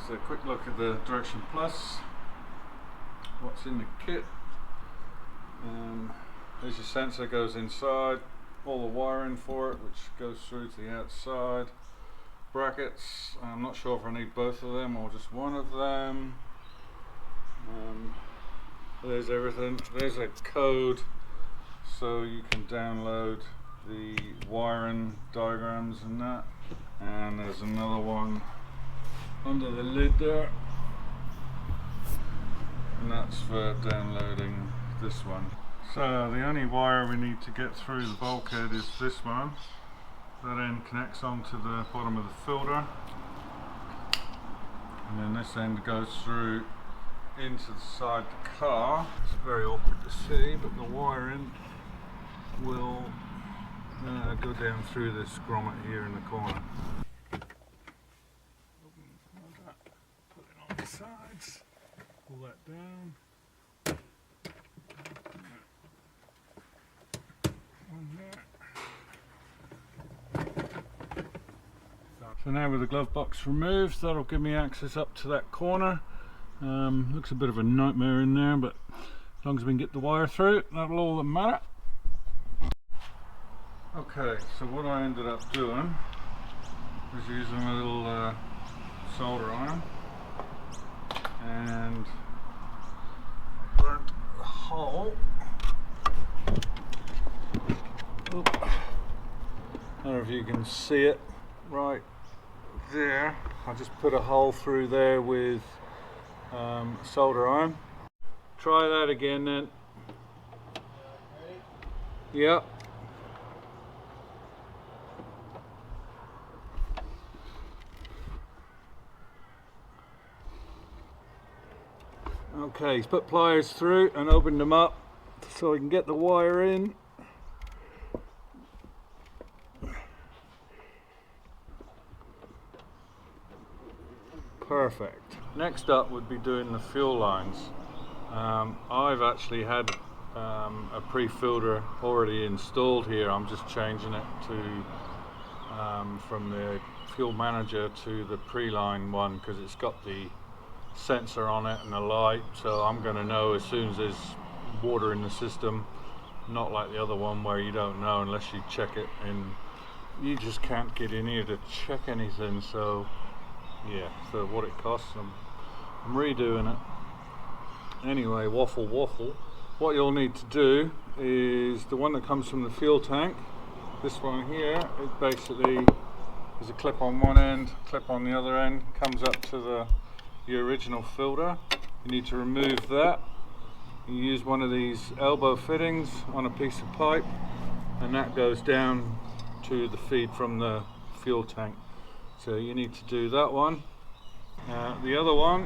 Here's a quick look at the Direction Plus, what's in the kit. There's your sensor, goes inside, all the wiring for it which goes through to the outside. Brackets, I'm not sure if I need both of them or just one of them. There's everything. There's a code so you can download the wiring diagrams and that. And there's another one under the lid there, and that's for downloading this one. So the only wire we need to get through the bulkhead is this one. That end connects onto the bottom of the filter, and then this end goes through into the side of the car. It's very awkward to see, but the wiring will go down through this grommet here in the corner. Put it on the sides, pull that down. One there. So now with the glove box removed, that'll give me access up to that corner. Looks a bit of a nightmare in there, but as long as we can get the wire through, that'll all that matter. Okay, so what I ended up doing was using a little solder iron, and I burnt a hole. Oop. I don't know if you can see it right there. I just put a hole through there with solder iron. Try that again then. Yep. Okay, he's put pliers through and opened them up so I can get the wire in. Perfect. Next up would be doing the fuel lines. I've actually had a pre-filter already installed here. I'm just changing it to from the fuel manager to the Preline one because it's got the sensor on it and the light, so I'm going to know as soon as there's water in the system, not like the other one where you don't know unless you check it, and you just can't get in here to check anything. So yeah, so what it costs, I'm redoing it. Anyway, waffle. What you'll need to do is the one that comes from the fuel tank, this one here, it basically is a clip on one end, clip on the other end, comes up to the original filter. You need to remove that. You use one of these elbow fittings on a piece of pipe, and that goes down to the feed from the fuel tank. So you need to do that one. The other one,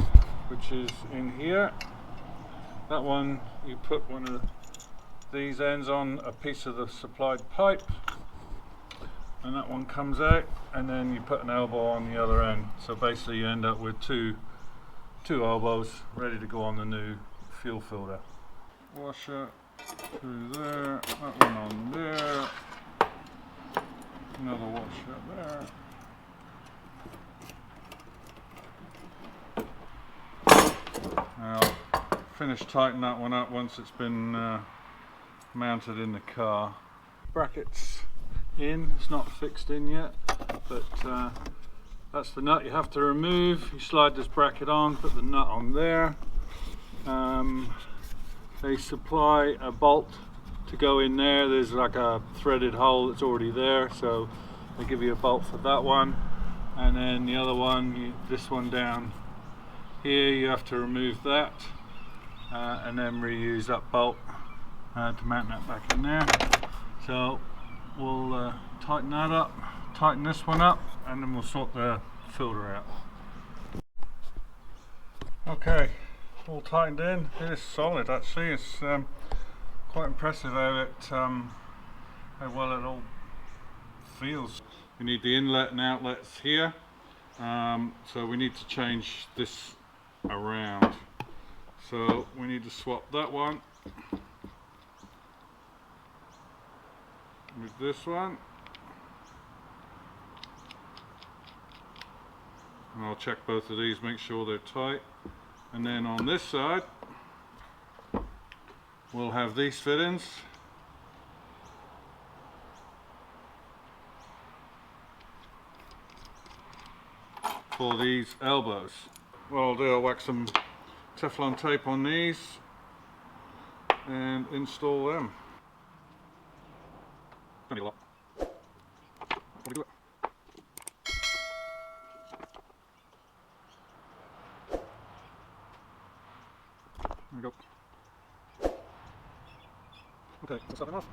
which is in here, that one you put one of these ends on a piece of the supplied pipe, and that one comes out, and then you put an elbow on the other end. So basically you end up with two elbows ready to go on the new fuel filter. Washer through there, that one on there, another washer there. I'll finish tightening that one up once it's been mounted in the car. Brackets in, it's not fixed in yet, but that's the nut you have to remove. You slide this bracket on, put the nut on there. They supply a bolt to go in there. There's like a threaded hole that's already there, so they give you a bolt for that one. And then the other one, this one down here, you have to remove that and then reuse that bolt to mount that back in there. So we'll tighten that up, tighten this one up, and then we'll sort the filter out. Okay, all tightened in. It is solid actually. It's quite impressive how well it all feels. We need the inlet and outlets here, so we need to change this around. So we need to swap that one with this one. And I'll check both of these, make sure they're tight. And then on this side, we'll have these fittings. For these elbows. What I'll do, I'll wax some Teflon tape on these and install them. Don't need a lot. What do we do it? There we go. Okay, let's start them off.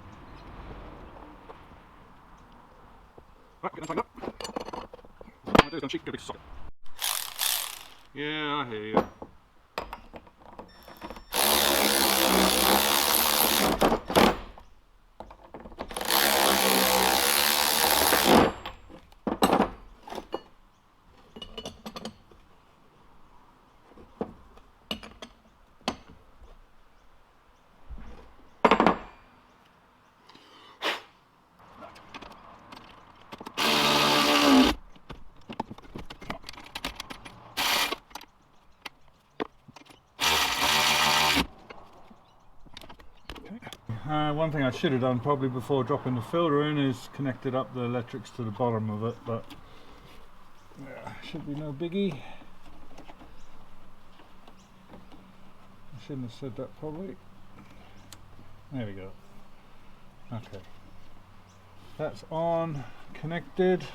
Right, get them tightened up. What I'm going to do is going to cheat, get a big socket. Yeah, I hear you. One thing I should have done probably before dropping the filter in is connected up the electrics to the bottom of it, but yeah, should be no biggie. I shouldn't have said that probably. There we go. Okay. That's on, connected.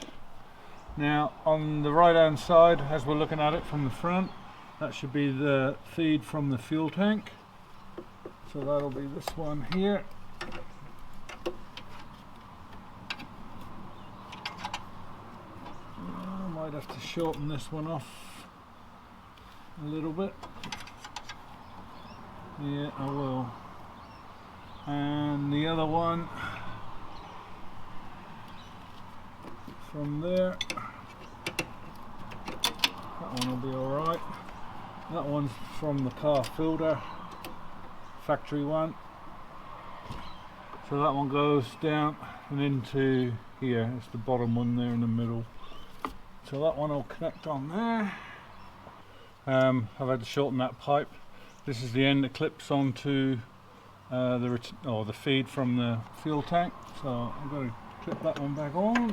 Now on the right hand side, as we're looking at it from the front, that should be the feed from the fuel tank. So that'll be this one here. I might have to shorten this one off a little bit. Yeah, I will. And the other one from there, that one will be alright. That one's from the car filter, factory one. So that one goes down and into here. It's the bottom one there in the middle. So that one will connect on there. I've had to shorten that pipe. This is the end that clips onto the feed from the fuel tank. So I'm going to clip that one back on.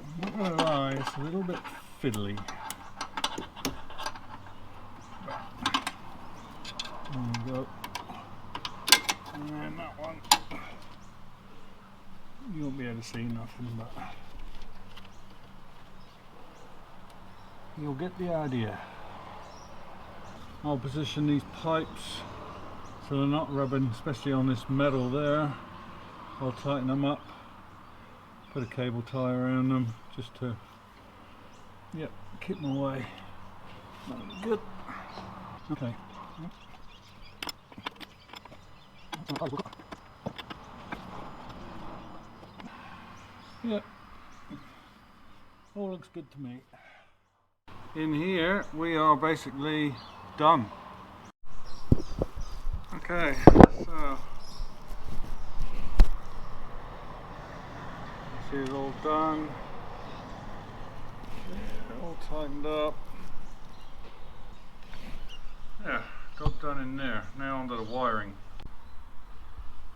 I'm not going to lie, it's a little bit fiddly. There we go. And then that one, you won't be able to see nothing, but you'll get the idea. I'll position these pipes so they're not rubbing, especially on this metal there. I'll tighten them up, put a cable tie around them just to keep them away. That'll be good. Okay. Yeah, all looks good to me. In here we are basically done. Okay, so see it's all done. Yeah, all tightened up. Yeah, job done in there. Now onto the wiring.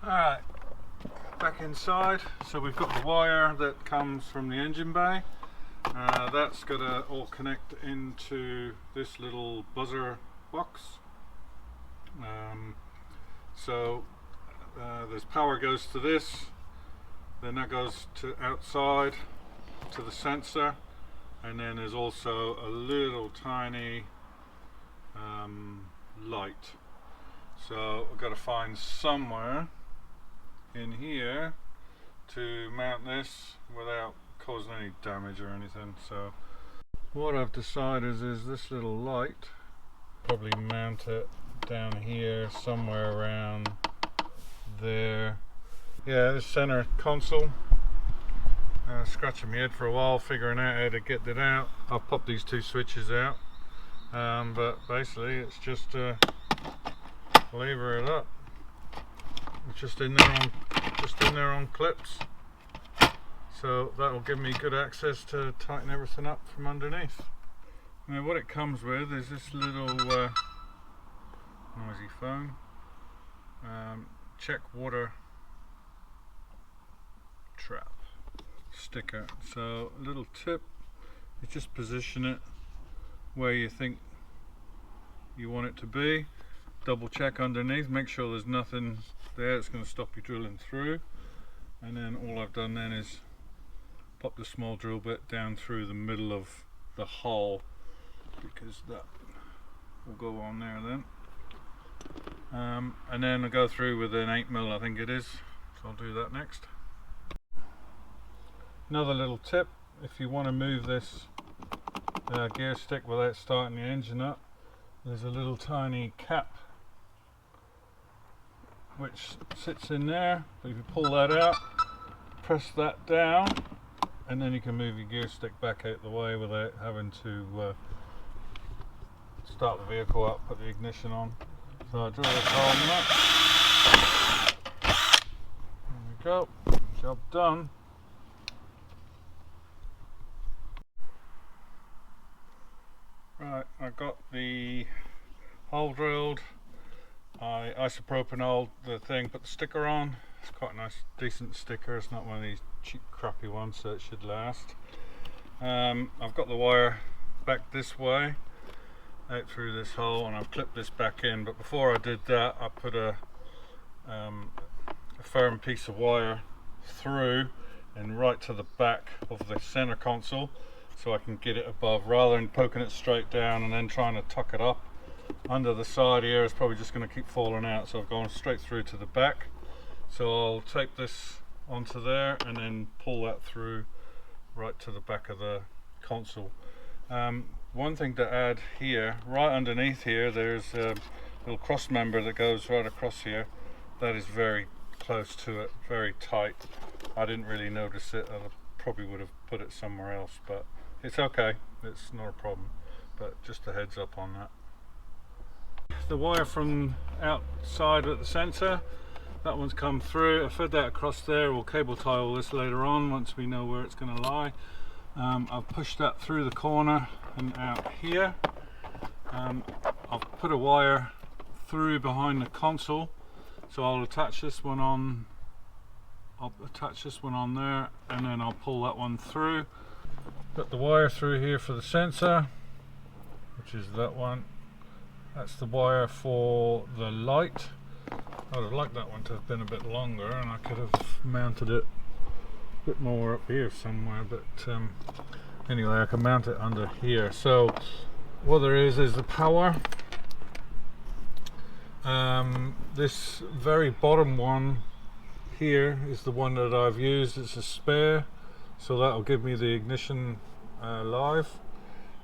Alright, back inside. So we've got the wire that comes from the engine bay. That's going to all connect into this little buzzer box. There's power goes to this, then that goes to outside to the sensor, and then there's also a little tiny light. So I've got to find somewhere in here to mount this without causing any damage or anything. So what I've decided is this little light, probably mount it down here somewhere around there. Yeah, this center console. Scratching my head for a while figuring out how to get that out. I'll pop these two switches out, but basically it's just lever it up. It's just in there on clips. So that will give me good access to tighten everything up from underneath. Now what it comes with is this little noisy phone check water trap sticker. So a little tip, you just position it where you think you want it to be. Double check underneath, make sure there's nothing there that's going to stop you drilling through. And then all I've done then is pop the small drill bit down through the middle of the hole, because that will go on there then. And then I'll go through with an 8mm, I think it is, so I'll do that next. Another little tip, if you want to move this gear stick without starting the engine up, there's a little tiny cap which sits in there. But if you pull that out, press that down, and then you can move your gear stick back out the way without having to start the vehicle up, put the ignition on. So I drill this hole in that. There we go, job done. Right, I got the hole drilled. I isopropanoled the thing, put the sticker on. It's quite a nice, decent sticker. It's not one of these cheap, crappy ones, so it should last. I've got the wire back this way, out through this hole, and I've clipped this back in. But before I did that, I put a firm piece of wire through and right to the back of the center console, so I can get it above, rather than poking it straight down and then trying to tuck it up under the side here. It's probably just going to keep falling out, so I've gone straight through to the back. So I'll tape this onto there and then pull that through right to the back of the console. One thing to add here, right underneath here, there's a little cross member that goes right across here. That is very close to it, very tight. I didn't really notice it. I probably would have put it somewhere else, but it's okay, it's not a problem. But just a heads up on that. The wire from outside at the sensor, that one's come through. I fed that across there. We'll cable tie all this later on once we know where it's going to lie. I've pushed that through the corner and out here. I've put a wire through behind the console, so I'll attach this one on. I'll attach this one on there, and then I'll pull that one through. Put the wire through here for the sensor, which is that one. That's the wire for the light. I would have liked that one to have been a bit longer, and I could have mounted it a bit more up here somewhere, but anyway, I can mount it under here. So what there is the power. This very bottom one here is the one that I've used. It's a spare, so that will give me the ignition live.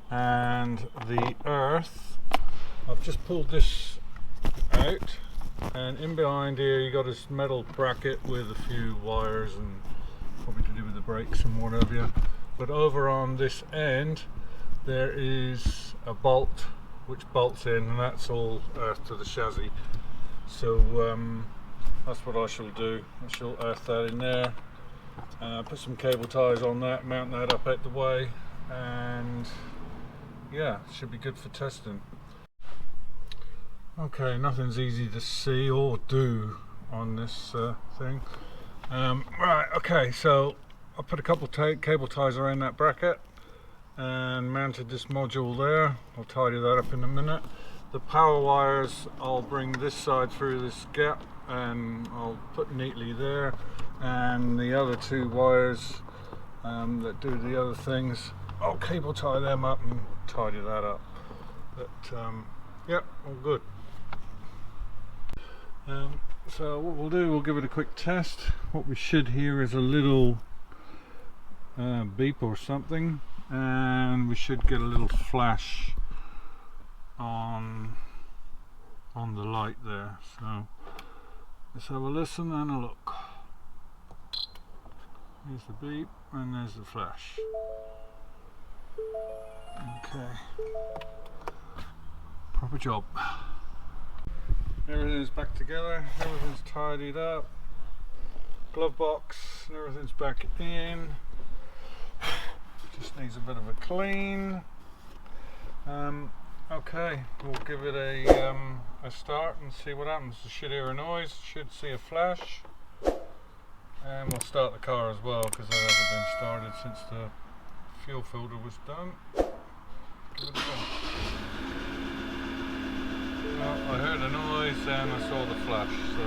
And the earth, I've just pulled this out, and in behind here you got this metal bracket with a few wires and probably to do with the brakes and what have you. But over on this end there is a bolt which bolts in, and that's all earth to the chassis. So that's what I shall do. I shall earth that in there, put some cable ties on that, mount that up out the way, and yeah, should be good for testing. Okay, nothing's easy to see or do on this thing. Right, okay, so I put a couple cable ties around that bracket and mounted this module there. I'll tidy that up in a minute. The power wires, I'll bring this side through this gap and I'll put neatly there, and the other two wires that do the other things, I'll cable tie them up and tidy that up. But yeah, all good. So what we'll do, we'll give it a quick test. What we should hear is a little beep or something, and we should get a little flash on the light there. So let's have a listen and a look. Here's the beep and there's the flash. Okay, proper job. Everything's back together, everything's tidied up. Glove box and everything's back in. Just needs a bit of a clean. Okay, we'll give it a start and see what happens. You should hear a noise, should see a flash, and we'll start the car as well because that hasn't been started since the fuel filter was done. Give it a go. Well, I heard a noise and I saw the flash, so